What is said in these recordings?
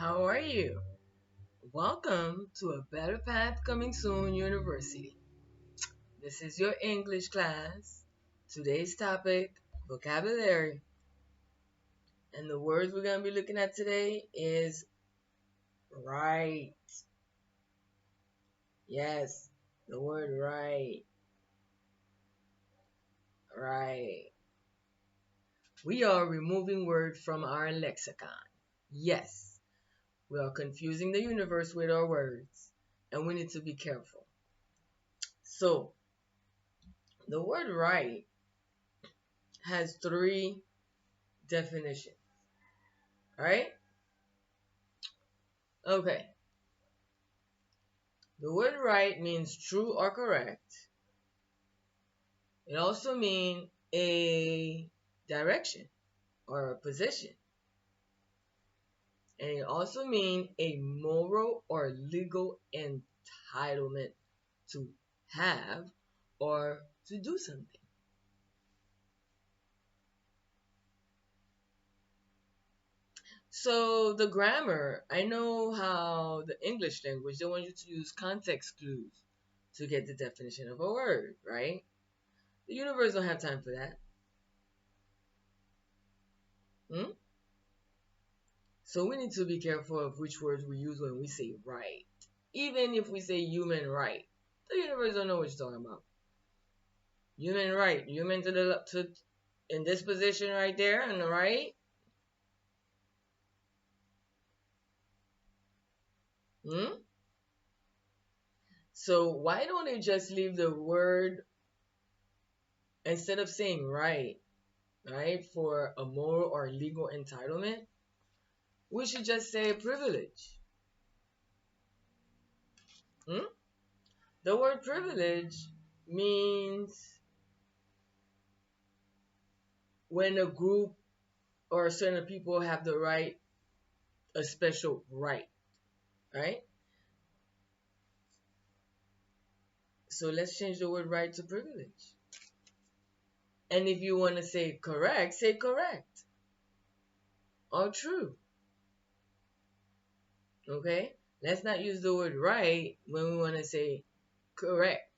How are you? Welcome to A Better Path Coming Soon University. This is your English class. Today's topic, vocabulary. And the words we're going to be looking at today is right. Yes, the word right. Right. We are removing words from our lexicon. Yes, we are confusing the universe with our words, and we need to be careful. So, the word right has three definitions. Right? Okay. The word right means true or correct. It also means a direction or a position. And it also means a moral or legal entitlement to have or to do something. So the grammar, I know how the English language, they want you to use context clues to get the definition of a word, right? The universe don't have time for that. Hmm? So we need to be careful of which words we use when we say right. Even if we say human right, the universe don't know what you're talking about. Human right, human to in this position right there on the right. Hmm? So why don't they just leave the word instead of saying right, right, for a moral or legal entitlement? We should just say privilege. Hmm? The word privilege means when a group or certain people have the right, a special right, right? So let's change the word right to privilege. And if you want to say correct, say correct or true. Okay? Let's not use the word right when we want to say correct.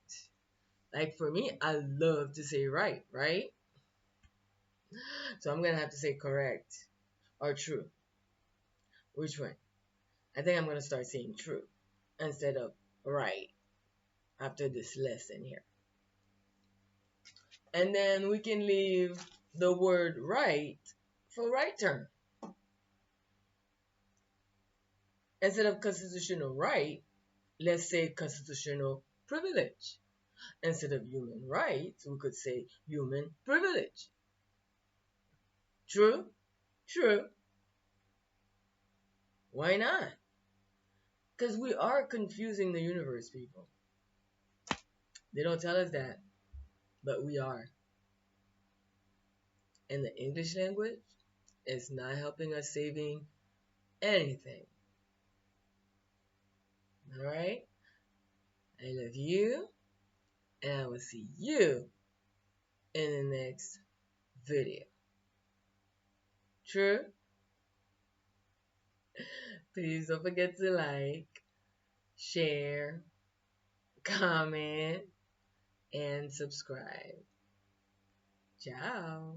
Like for me, I love to say right, right? So I'm going to have to say correct or true. Which one? I think I'm going to start saying true instead of right after this lesson here. And then we can leave the word right for right term. Instead of constitutional right, let's say constitutional privilege. Instead of human rights, we could say human privilege. True? True. Why not? Because we are confusing the universe, people. They don't tell us that, but we are. And the English language is not helping us saving anything. Alright? I love you, and I will see you in the next video. True? Please don't forget to like, share, comment, and subscribe. Ciao.